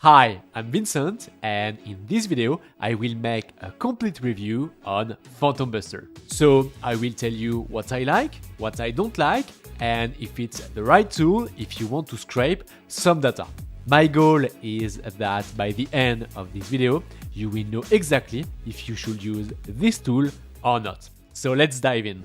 Hi, I'm Vincent, and in this video, I will make a complete review on PhantomBuster. So I will tell you what I like, what I don't like, and if it's the right tool if you want to scrape some data. My goal is that by the end of this video, you will know exactly if you should use this tool or not. So let's dive in.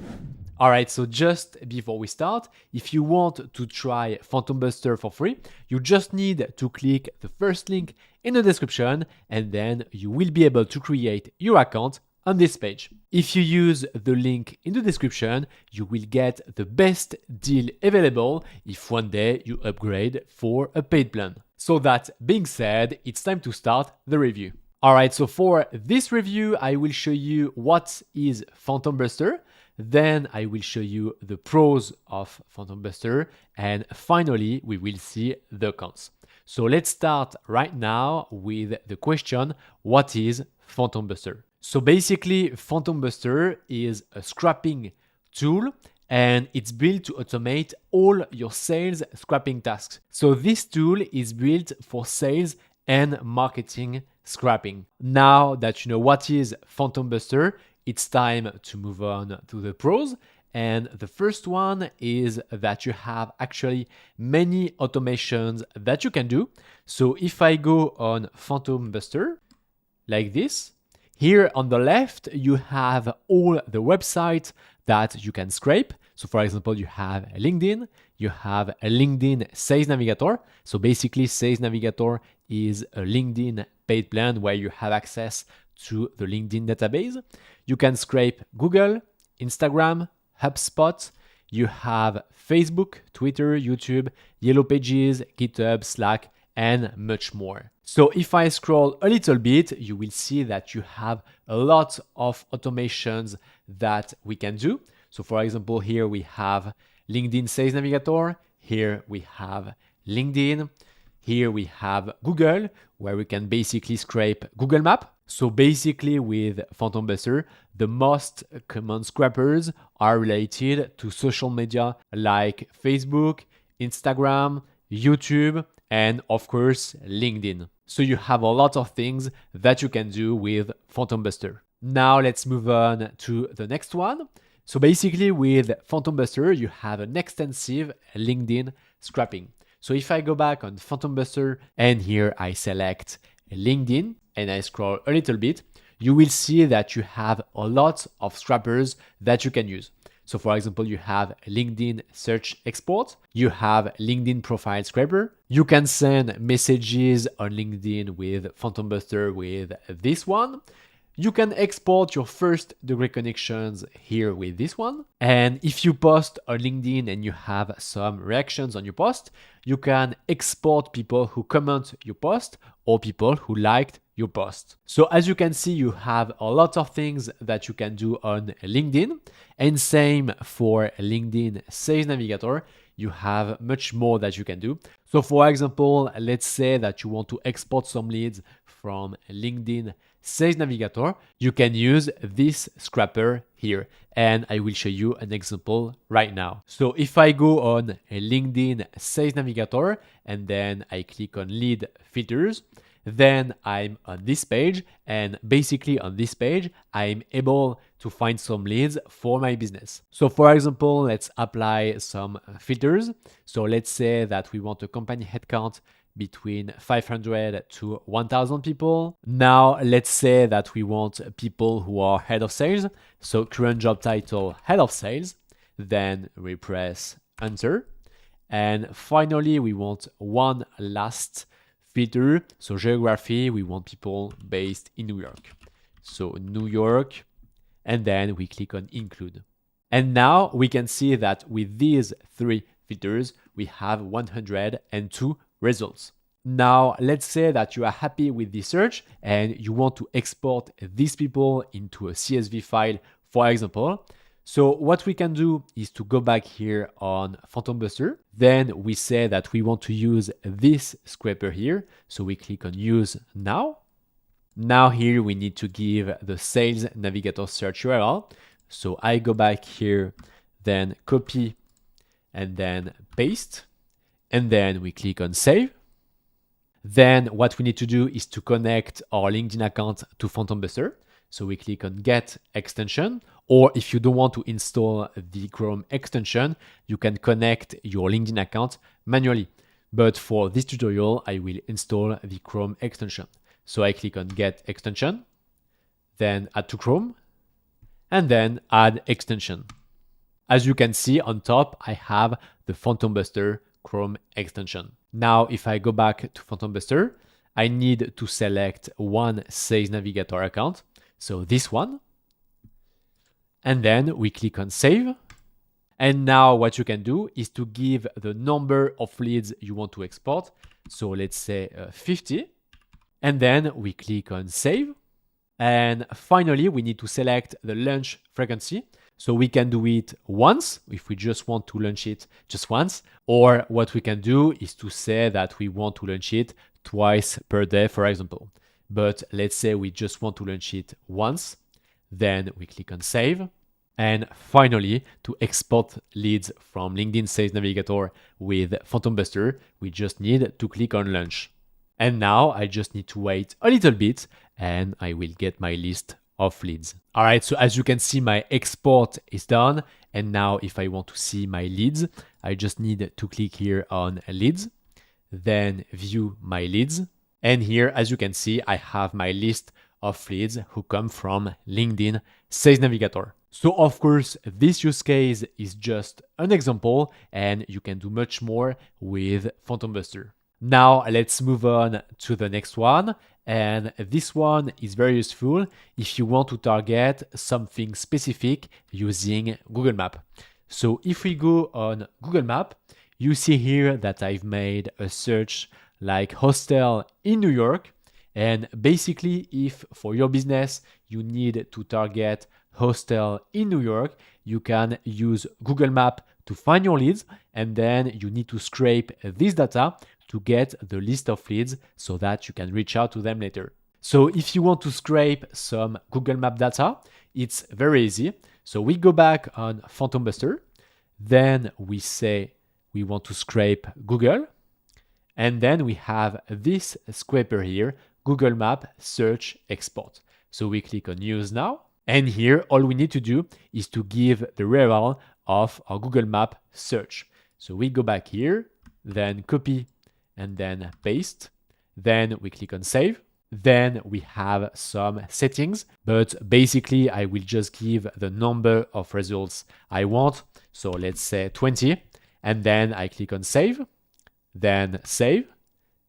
Alright, so just before we start, if you want to try PhantomBuster for free, you just need to click the first link in the description and then you will be able to create your account on this page. If you use the link in the description, you will get the best deal available if one day you upgrade for a paid plan. So that being said, it's time to start the review. Alright, so for this review, I will show you what is PhantomBuster. Then I will show you the pros of PhantomBuster, and finally we will see the cons. So let's start right now with the question, what is PhantomBuster? So basically PhantomBuster is a scrapping tool and it's built to automate all your sales scrapping tasks. So this tool is built for sales and marketing scrapping. Now that you know what is PhantomBuster, it's time to move on to the pros. And the first one is that you have actually many automations that you can do. So if I go on PhantomBuster like this, here on the left, you have all the websites that you can scrape. So for example, you have LinkedIn, you have a LinkedIn Sales Navigator. So basically Sales Navigator is a LinkedIn paid plan where you have access to the LinkedIn database. You can scrape Google, Instagram, HubSpot. You have Facebook, Twitter, YouTube, Yellow Pages, GitHub, Slack, and much more. So if I scroll a little bit, you will see that you have a lot of automations that we can do. So for example, here we have LinkedIn Sales Navigator. Here we have LinkedIn. Here we have Google, where we can basically scrape Google Map. So basically with PhantomBuster, the most common scrappers are related to social media like Facebook, Instagram, YouTube, and of course, LinkedIn. So you have a lot of things that you can do with PhantomBuster. Now let's move on to the next one. So basically with PhantomBuster, you have an extensive LinkedIn scrapping. So if I go back on PhantomBuster and here I select LinkedIn and I scroll a little bit, you will see that you have a lot of scrappers that you can use. So for example, you have LinkedIn Search Export, you have LinkedIn Profile Scraper, you can send messages on LinkedIn with PhantomBuster with this one. You can export your first degree connections here with this one. And if you post on LinkedIn and you have some reactions on your post, you can export people who comment your post or people who liked your post. So as you can see, you have a lot of things that you can do on LinkedIn, and same for LinkedIn Sales Navigator. You have much more that you can do. So for example, let's say that you want to export some leads from LinkedIn Sales Navigator, you can use this scrapper here. And I will show you an example right now. So if I go on LinkedIn Sales Navigator and then I click on lead filters, then I'm on this page, and basically on this page, I'm able to find some leads for my business. So for example, let's apply some filters. So let's say that we want a company headcount between 500 to 1,000 people. Now, let's say that we want people who are head of sales. So current job title, head of sales. Then we press enter. And finally, we want one last filter. So geography, we want people based in New York. So New York, and then we click on include. And now we can see that with these three filters, we have 102 results. Now, let's say that you are happy with this search and you want to export these people into a CSV file, for example. So what we can do is to go back here on PhantomBuster. Then we say that we want to use this scraper here. So we click on use now. Now here we need to give the Sales Navigator search URL. So I go back here, then copy and then paste. And then we click on save. Then what we need to do is to connect our LinkedIn account to PhantomBuster. So we click on Get Extension, or if you don't want to install the Chrome extension, you can connect your LinkedIn account manually. But for this tutorial, I will install the Chrome extension. So I click on Get Extension, then Add to Chrome, and then Add Extension. As you can see on top, I have the PhantomBuster Chrome extension. Now, if I go back to PhantomBuster, I need to select one Sales Navigator account. So this one. And then we click on Save. And now what you can do is to give the number of leads you want to export. So let's say 50. And then we click on Save. And finally, we need to select the launch frequency. So we can do it once if we just want to launch it just once. Or what we can do is to say that we want to launch it twice per day, for example. But let's say we just want to launch it once. Then we click on Save. And finally, to export leads from LinkedIn Sales Navigator with PhantomBuster, we just need to click on Launch. And now I just need to wait a little bit and I will get my list of leads. All right, so as you can see, my export is done. And now if I want to see my leads, I just need to click here on Leads, then View My Leads. And here, as you can see, I have my list of leads who come from LinkedIn Sales Navigator. So of course, this use case is just an example and you can do much more with PhantomBuster. Now let's move on to the next one. And this one is very useful if you want to target something specific using Google Maps. So if we go on Google Maps, you see here that I've made a search like hostel in New York. And basically, if for your business, you need to target hostel in New York, you can use Google Maps to find your leads. And then you need to scrape this data to get the list of leads so that you can reach out to them later. So if you want to scrape some Google Map data, it's very easy. So we go back on PhantomBuster, then we say we want to scrape Google, and then we have this scraper here, Google Map Search Export. So we click on Use Now, and here all we need to do is to give the URL of our Google Map search. So we go back here, then copy and then paste. Then we click on Save. Then we have some settings, but basically I will just give the number of results I want. So let's say 20, and then I click on Save, then Save,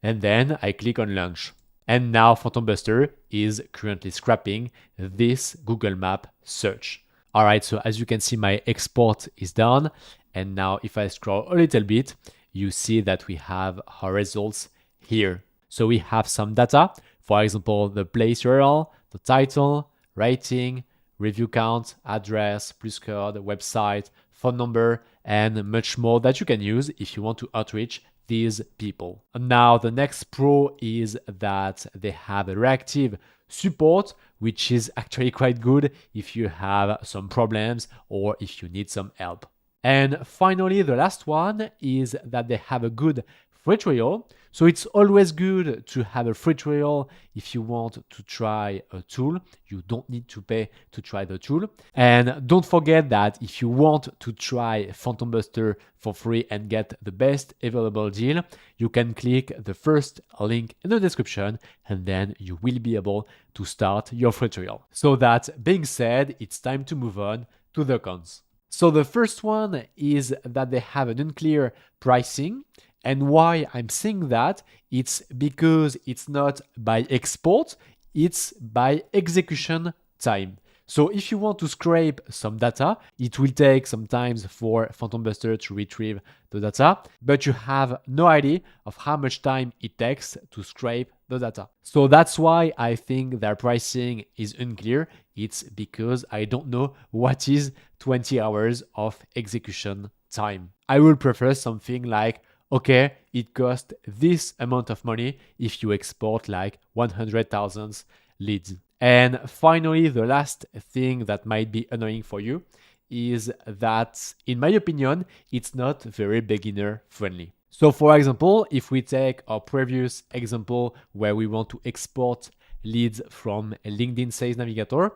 and then I click on Launch. And now PhantomBuster is currently scrapping this Google Map search. All right, so as you can see, my export is done. And now if I scroll a little bit, you see that we have our results here. So we have some data, for example, the place URL, the title, rating, review count, address, plus code, website, phone number, and much more that you can use if you want to outreach these people. And now the next pro is that they have a reactive support, which is actually quite good if you have some problems or if you need some help. And finally, the last one is that they have a good free trial. So it's always good to have a free trial if you want to try a tool. You don't need to pay to try the tool. And don't forget that if you want to try PhantomBuster for free and get the best available deal, you can click the first link in the description and then you will be able to start your free trial. So that being said, it's time to move on to the cons. So the first one is that they have an unclear pricing. And why I'm saying that, it's because it's not by export, it's by execution time. So if you want to scrape some data, it will take some time for PhantomBuster to retrieve the data, but you have no idea of how much time it takes to scrape the data. So that's why I think their pricing is unclear. It's because I don't know what is 20 hours of execution time. I would prefer something like, okay, it costs this amount of money if you export like 100,000 leads. And finally, the last thing that might be annoying for you is that, in my opinion, it's not very beginner friendly. So for example, if we take our previous example where we want to export leads from a LinkedIn Sales Navigator,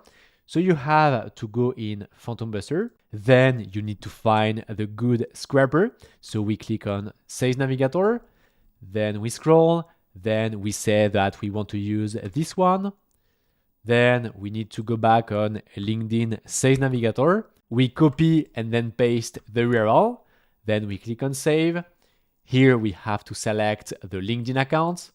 so you have to go in PhantomBuster, then you need to find the good scraper. So we click on Sales Navigator, then we scroll, then we say that we want to use this one. Then we need to go back on LinkedIn Sales Navigator. We copy and then paste the URL. Then we click on Save. Here we have to select the LinkedIn account.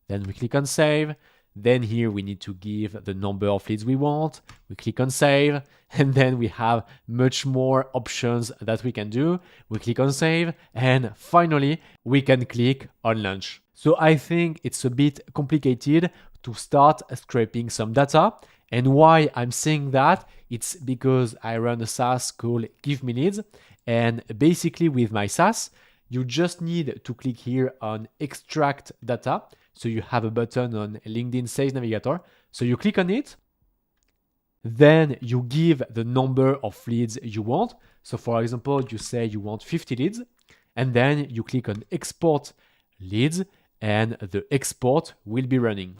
Then we click on Save. Then here we need to give the number of leads we want. We click on Save. And then we have much more options that we can do. We click on Save. And finally, we can click on Launch. So I think it's a bit complicated to start scraping some data. And why I'm saying that, it's because I run a SaaS called Give Me Leads. And basically with my SaaS, you just need to click here on Extract Data. So you have a button on LinkedIn Sales Navigator. So you click on it. Then you give the number of leads you want. So for example, you say you want 50 leads. And then you click on Export Leads. And the export will be running.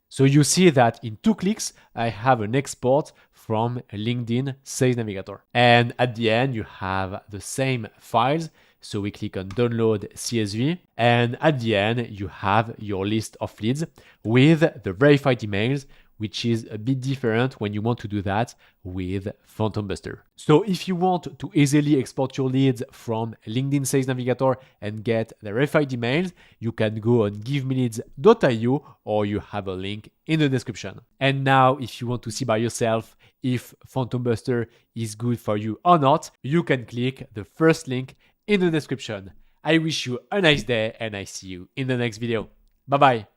So you see that in 2 clicks, I have an export from LinkedIn Sales Navigator. And at the end, you have the same files. So we click on Download CSV. And at the end, you have your list of leads with the verified emails, which is a bit different when you want to do that with PhantomBuster. So if you want to easily export your leads from LinkedIn Sales Navigator and get the verified emails, you can go on givemeleads.io or you have a link in the description. And now, if you want to see by yourself if PhantomBuster is good for you or not, you can click the first link in the description. I wish you a nice day and I see you in the next video. Bye bye.